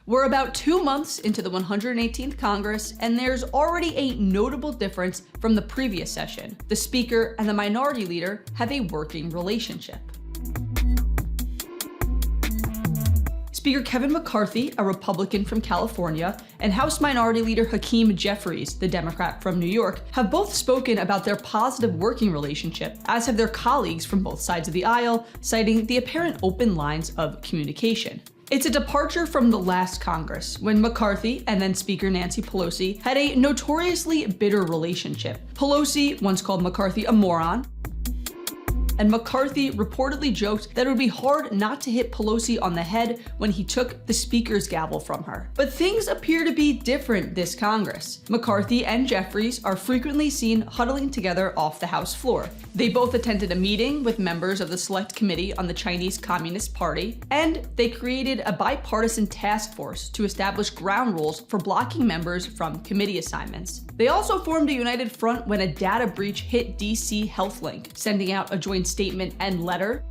We're about 2 months into the 118th Congress, and there's already a notable difference from the previous session. The Speaker and the Minority Leader have a working relationship. Speaker Kevin McCarthy, a Republican from California, and House Minority Leader Hakeem Jeffries, the Democrat from New York, have both spoken about their positive working relationship, as have their colleagues from both sides of the aisle, citing the apparent open lines of communication. It's a departure from the last Congress, when McCarthy and then Speaker Nancy Pelosi had a notoriously bitter relationship. Pelosi once called McCarthy a moron, and McCarthy reportedly joked that it would be hard not to hit Pelosi on the head when he took the Speaker's gavel from her. But things appear to be different this Congress. McCarthy and Jeffries are frequently seen huddling together off the House floor. They both attended a meeting with members of the Select Committee on the Chinese Communist Party, and they created a bipartisan task force to establish ground rules for blocking members from committee assignments. They also formed a united front when a data breach hit DC HealthLink, sending out a joint statement and letter.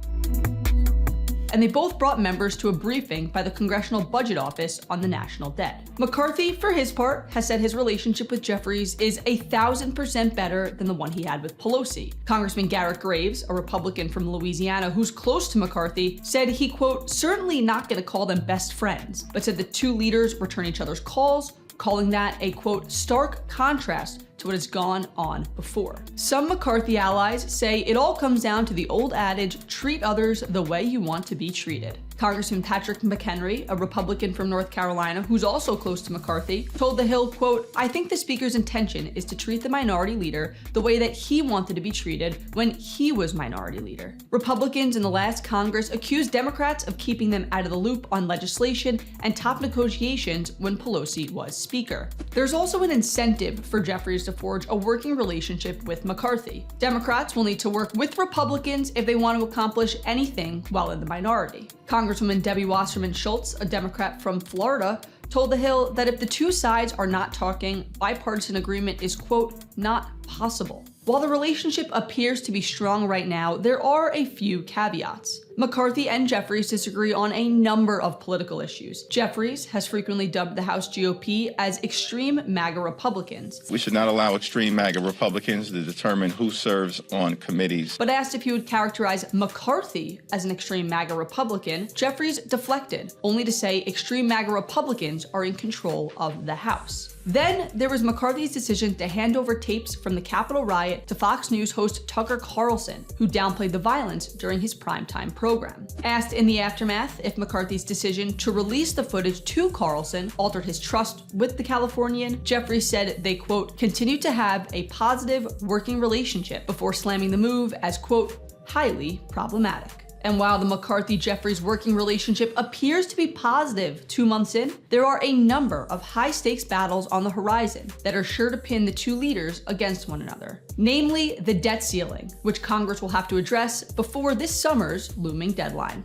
And they both brought members to a briefing by the Congressional Budget Office on the national debt. McCarthy, for his part, has said his relationship with Jeffries is 1,000% better than the one he had with Pelosi. Congressman Garrett Graves, a Republican from Louisiana who's close to McCarthy, said he, quote, certainly not going to call them best friends, but said the two leaders return each other's calls, calling that a, quote, stark contrast to what has gone on before. Some McCarthy allies say it all comes down to the old adage, treat others the way you want to be treated. Congressman Patrick McHenry, a Republican from North Carolina who's also close to McCarthy, told The Hill, quote, I think the Speaker's intention is to treat the Minority Leader the way that he wanted to be treated when he was Minority Leader. Republicans in the last Congress accused Democrats of keeping them out of the loop on legislation and top negotiations when Pelosi was Speaker. There's also an incentive for Jeffries to forge a working relationship with McCarthy. Democrats will need to work with Republicans if they want to accomplish anything while in the minority. Congresswoman Debbie Wasserman Schultz, a Democrat from Florida, told The Hill that if the two sides are not talking, bipartisan agreement is, quote, not possible. While the relationship appears to be strong right now, there are a few caveats. McCarthy and Jeffries disagree on a number of political issues. Jeffries has frequently dubbed the House GOP as extreme MAGA Republicans. We should not allow extreme MAGA Republicans to determine who serves on committees. But asked if he would characterize McCarthy as an extreme MAGA Republican, Jeffries deflected, only to say extreme MAGA Republicans are in control of the House. Then there was McCarthy's decision to hand over tapes from the Capitol riot to Fox News host Tucker Carlson, who downplayed the violence during his primetime program. Asked in the aftermath if McCarthy's decision to release the footage to Carlson altered his trust with the Californian, Jeffries said they, quote, continue to have a positive working relationship before slamming the move as, quote, highly problematic. And while the McCarthy-Jeffries working relationship appears to be positive 2 months in, there are a number of high-stakes battles on the horizon that are sure to pin the two leaders against one another. Namely, the debt ceiling, which Congress will have to address before this summer's looming deadline.